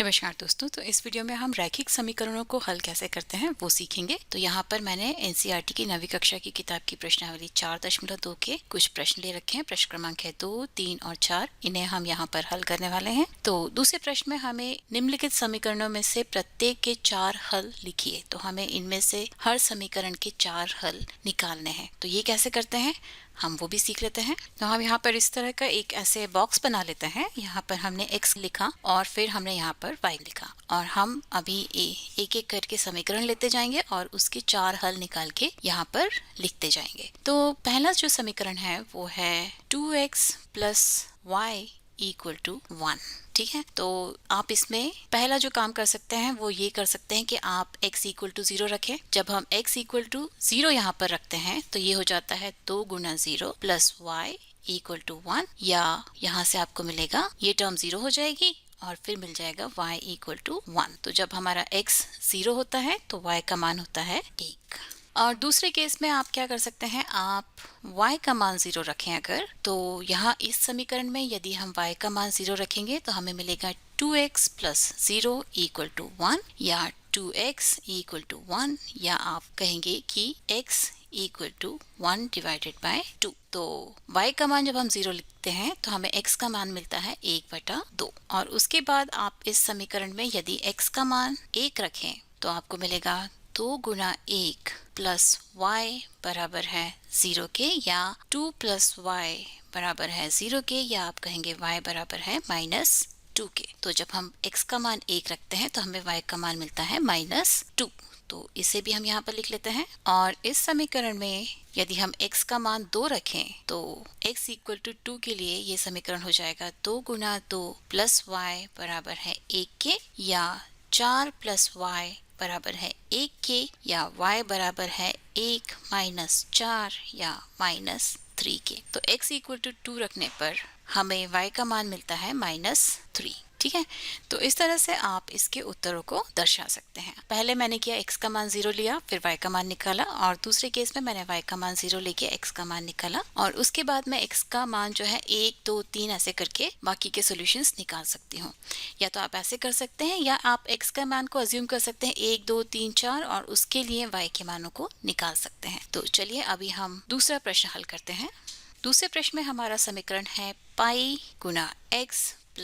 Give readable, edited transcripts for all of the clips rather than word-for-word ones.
नमस्कार दोस्तों। तो इस वीडियो में हम रैखिक समीकरणों को हल कैसे करते हैं वो सीखेंगे। तो यहाँ पर मैंने एनसीईआरटी की 9वीं कक्षा की किताब की प्रश्नावली 4.2 के कुछ प्रश्न ले रखे हैं। प्रश्न क्रमांक है 2, 3 और 4। इन्हें हम यहाँ पर हल करने वाले हैं। तो दूसरे प्रश्न में हमें निम्नलिखित समीकरणों में से प्रत्येक के 4 हल लिखिए। तो हमें इनमें से हर समीकरण के 4 हल निकालने हैं। तो ये कैसे करते हैं हम वो भी सीख लेते हैं। तो हम यहाँ पर इस तरह का एक ऐसे बॉक्स बना लेते हैं। यहाँ पर हमने x लिखा और फिर हमने यहाँ पर y लिखा और हम अभी एक एक करके समीकरण लेते जाएंगे और उसके 4 हल निकाल के यहाँ पर लिखते जाएंगे। तो पहला जो समीकरण है वो है 2x + y = 1। ठीक है, तो आप इसमें पहला जो काम कर सकते हैं वो ये कर सकते हैं कि आप x = 0 रखें। जब हम x = 0 यहाँ पर रखते हैं तो ये हो जाता है 2 × 0 + y = 1, या यहाँ से आपको मिलेगा ये टर्म 0 हो जाएगी और फिर मिल जाएगा y = 1। तो जब हमारा x 0 होता है तो y का मान होता है 1। और दूसरे केस में आप क्या कर सकते हैं, आप y का मान 0 रखें अगर, तो यहाँ इस समीकरण में यदि हम y का मान 0 रखेंगे तो हमें मिलेगा 2x + 0 = 1, या 2x = 1, या आप कहेंगे कि x = 1 / 2। तो y का मान जब हम 0 लिखते हैं तो हमें x का मान मिलता है 1/2। और उसके बाद आप इस समीकरण में यदि x का मान 1 रखें तो आपको मिलेगा 2 × 1 + y बराबर है 0 के, या 2 + y बराबर है 0 के, या आप कहेंगे y बराबर है -2 के। तो जब हम x का मान 1 रखते हैं तो हमें y का मान मिलता है -2। तो इसे भी हम यहाँ पर लिख लेते हैं। और इस समीकरण में यदि हम x का मान 2 रखें तो x = 2 के लिए ये समीकरण हो जाएगा 2 × 2 + y बराबर है 1 के, या 4 + y बराबर है 1 के, या y बराबर है 1 - 4 या -3 के। तो x = 2 रखने पर हमें y का मान मिलता है -3। ठीक है, तो इस तरह से आप इसके उत्तरों को दर्शा सकते हैं। पहले मैंने किया x का मान 0 लिया, फिर y का मान निकाला, और दूसरे केस में मैंने y का मान 0 लेके x का मान निकाला, और उसके बाद मैं x का मान जो है 1, 2, 3 ऐसे करके बाकी के सॉल्यूशंस निकाल सकती हूँ। या तो आप ऐसे कर सकते हैं, या आप x का मान को अज्यूम कर सकते हैं 1, 2, 3, 4, और उसके लिए y के मानों को निकाल सकते हैं। तो चलिए अभी हम दूसरा प्रश्न हल करते हैं। दूसरे प्रश्न में हमारा समीकरण है पाई × x +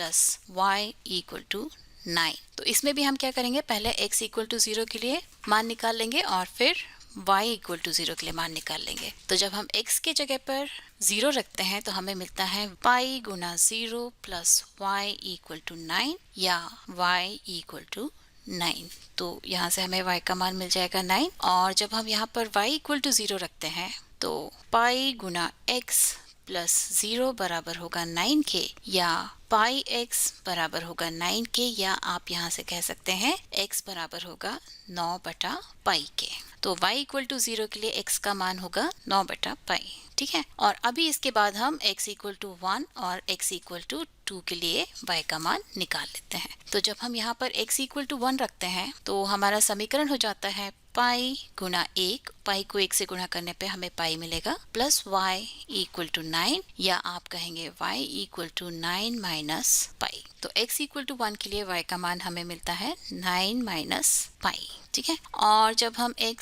y = 9। तो इसमें भी हम क्या करेंगे, पहले x = 0 के लिए मान निकाल लेंगे और फिर y = 0 के लिए मान निकाल लेंगे। तो जब हम x के जगह पर 0 रखते हैं तो हमें मिलता है पाई × 0 + y = 9, या y = 9। तो यहाँ से हमें y का मान मिल जाएगा 9। और जब हम यहाँ पर y = 0 रखते हैं तो पाई × x + 0 बराबर होगा 9 के, या पाई x बराबर होगा 9 के, या आप यहाँ से कह सकते हैं x बराबर होगा 9/पाई के। तो y = 0 के लिए x का मान होगा 9/पाई। ठीक है, और अभी इसके बाद हम x = 1 और x = 2 के लिए y का मान निकाल लेते हैं। तो जब हम यहाँ पर x = 1 रखते हैं तो हमारा समीकरण हो जाता है पाई × 1, पाई को 1 से गुणा करने पे हमें पाई मिलेगा, + y = 9, या आप कहेंगे y = 9 - पाई। तो x = 1 के लिए y का मान हमें मिलता है 9 - पाई। ठीक है, और जब हम x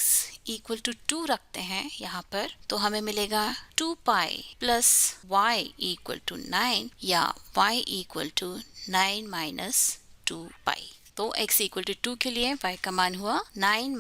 = 2 रखते हैं यहाँ पर तो हमें मिलेगा 2 पाई + y = 9, या y = 9 - 2 पाई। तो x = 2 के लिए y का मान हुआ 9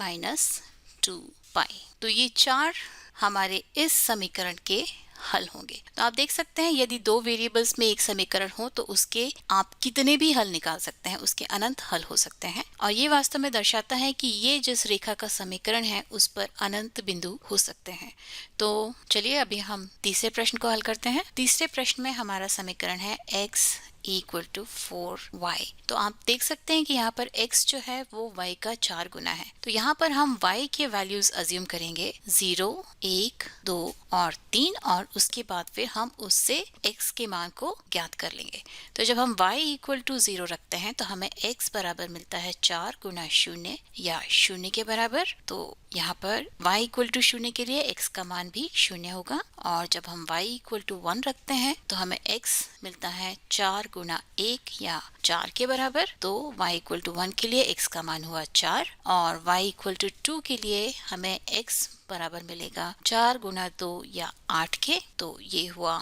- 2 पाई। तो ये 4 हमारे इस समीकरण के हल होंगे। तो आप देख सकते हैं यदि 2 वेरिएबल्स में एक समीकरण हो तो उसके आप कितने भी हल निकाल सकते हैं, उसके अनंत हल हो सकते हैं। और ये वास्तव में दर्शाता है कि ये जिस रेखा का समीकरण है उस पर अनंत बिंदु हो सकते हैं। तो चलिए अभी हम तीसरे प्रश्न को हल करते हैं। तीसरे प्रश्न में हमारा समीकरण है x = 4y। तो आप देख सकते हैं कि यहाँ पर x जो है वो y का 4 गुना है। तो यहाँ पर हम y के वैल्यूज अज्यूम करेंगे 0, 1, 2 और 3, और उसके बाद फिर हम उससे x के मान को ज्ञात कर लेंगे। तो जब हम y = 0 रखते हैं तो हमें x बराबर मिलता है 4 × 0, या 0 के बराबर। तो यहाँ पर y = 0 के लिए x का मान भी 0 होगा, और जब हम y इक्वल टू 1 रखते हैं तो हमें x मिलता है 4 गुना 1 या 4 के बराबर। तो y इक्वल टू 1 के लिए x का मान हुआ 4 और y इक्वल टू 2 के लिए हमें x बराबर मिलेगा 4 गुना 2 या 8 के। तो ये हुआ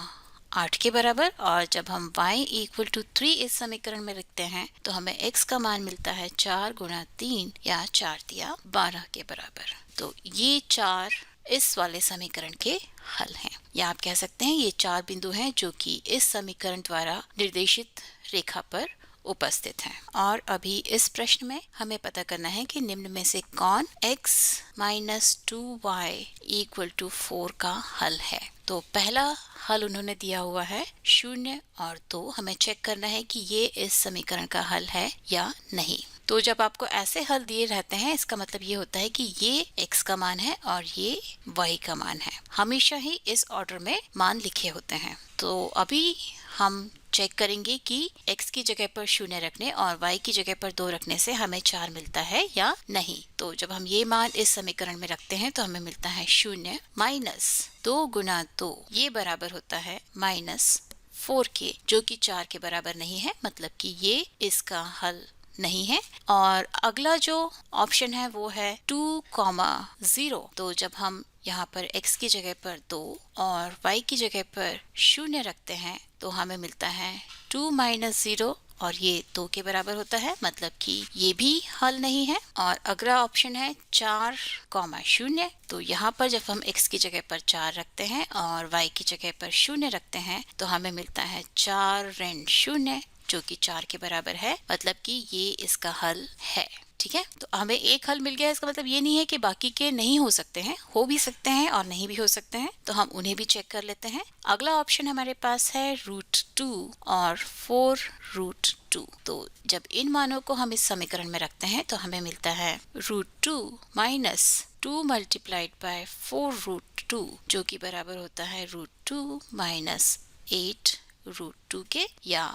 8 के बराबर। और जब हम y इक्वल टू 3 इस समीकरण में लिखते हैं तो हमें x का मान मिलता है 4 गुना 3 या 4 दिया 12 के बराबर। तो ये 4 इस वाले समीकरण के हल हैं, या आप कह सकते हैं ये 4 बिंदु हैं जो कि इस समीकरण द्वारा निर्देशित रेखा पर उपस्थित हैं। और अभी इस प्रश्न में हमें पता करना है कि निम्न में से कौन x minus 2y equal to 4 का हल है। तो पहला हल उन्होंने दिया हुआ है 0 और 2। हमें चेक करना है कि ये इस समीकरण का हल है या नहीं। तो जब आपको ऐसे हल दिए रहते हैं इसका मतलब ये होता है कि ये x का मान है और ये y का मान है। हमेशा ही इस ऑर्डर में मान लिखे होते हैं। तो अभी हम चेक करेंगे कि x की जगह पर 0 रखने और y की जगह पर 2 रखने से हमें 4 मिलता है या नहीं। तो जब हम ये मान इस समीकरण में रखते हैं तो हमें मिलता है 0 माइनस 2 गुना 2, ये बराबर होता है माइनस 4 के, जो कि 4 के बराबर नहीं है, मतलब कि ये इसका हल नहीं है। और अगला जो ऑप्शन है वो है 2,0। तो जब हम यहाँ पर x की जगह पर 2 और y की जगह पर 0 रखते हैं तो हमें मिलता है 2 माइनस 0 और ये 2 के बराबर होता है, मतलब कि ये भी हल नहीं है। और अगला ऑप्शन है 4,0। तो यहाँ पर जब हम x की जगह पर 4 रखते हैं और y की जगह पर 0 रखते हैं तो हमें मिलता है 4 ऋण 0, जो कि 4 के बराबर है, मतलब कि ये इसका हल है। ठीक है, तो हमें एक हल मिल गया। इसका मतलब ये नहीं है कि बाकी के नहीं हो सकते हैं, हो भी सकते हैं और नहीं भी हो सकते हैं, तो हम उन्हें भी चेक कर लेते हैं। अगला ऑप्शन हमारे पास है √2 और 4√2। तो जब इन मानों को हम इस समीकरण में रखते हैं तो हमें मिलता है √2 माइनस 2 मल्टीप्लाइड बाय 4√2, जो कि बराबर होता है √2 माइनस 8√2 के या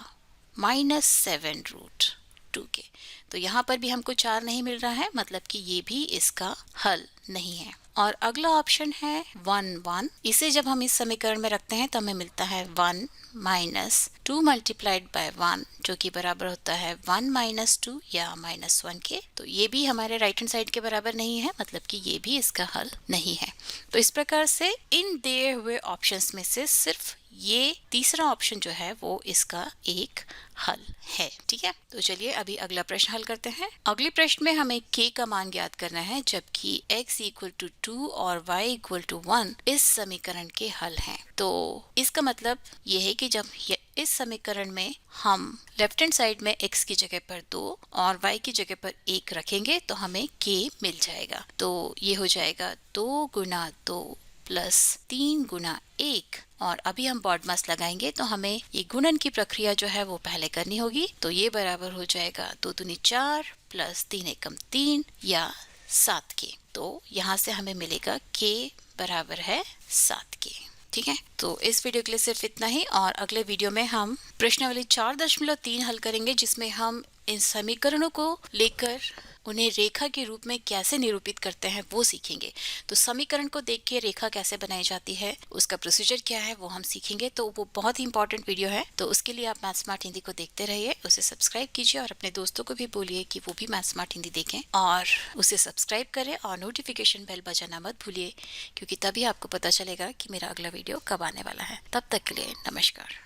माइनस 7√2 के। तो यहाँ पर भी हमको 4 नहीं मिल रहा है, मतलब कि ये भी इसका हल नहीं है। और अगला ऑप्शन है 1,1। इसे जब हम इस समीकरण में रखते हैं तो हमें मिलता है 1 माइनस 2 मल्टीप्लाइड बाय 1, जो कि बराबर होता है 1 माइनस 2 या माइनस 1 के। तो ये भी हमारे राइट हैंड साइड के बराबर नहीं है, मतलब कि ये भी इसका हल नहीं है। तो इस प्रकार से इन दिए हुए ऑप्शंस में से सिर्फ ये तीसरा ऑप्शन जो है वो इसका एक हल है। ठीक है, तो चलिए अभी अगला प्रश्न हल करते हैं। अगले प्रश्न में हमें k का मान ज्ञात करना है, जबकि x इक्वल टू 2 और y इक्वल टू 1 इस समीकरण के हल हैं। तो इसका मतलब ये है कि जब इस समीकरण में हम लेफ्ट हैंड साइड में x की जगह पर 2 और y की जगह पर 1 रखेंगे तो हमें k मिल जाएगा। तो ये हो जाएगा 2 गुना 2 प्लस 3 गुना 1, और अभी हम बॉड मास लगाएंगे तो हमें ये गुणन की प्रक्रिया जो है वो पहले करनी होगी। तो ये बराबर हो जाएगा 2 दूनी 4 प्लस 3 एकम 3 या 7 के। तो यहाँ से हमें मिलेगा k बराबर है 7 के। ठीक है, तो इस वीडियो के लिए सिर्फ इतना ही, और अगले वीडियो में हम प्रश्नावली 4.3 हल करेंगे, जिसमें हम इन समीकरणों को लेकर उन्हें रेखा के रूप में कैसे निरूपित करते हैं वो सीखेंगे। तो समीकरण को देख के रेखा कैसे बनाई जाती है, उसका प्रोसीजर क्या है, वो हम सीखेंगे। तो वो बहुत ही इंपॉर्टेंट वीडियो है, तो उसके लिए आप मैथ स्मार्ट हिंदी को देखते रहिए, उसे सब्सक्राइब कीजिए और अपने दोस्तों को भी बोलिए कि वो भी मैथ स्मार्ट हिंदी देखें और उसे सब्सक्राइब करें और नोटिफिकेशन बेल बजाना मत भूलिए, क्योंकि तभी आपको पता चलेगा कि मेरा अगला वीडियो कब आने वाला है। तब तक के लिए नमस्कार।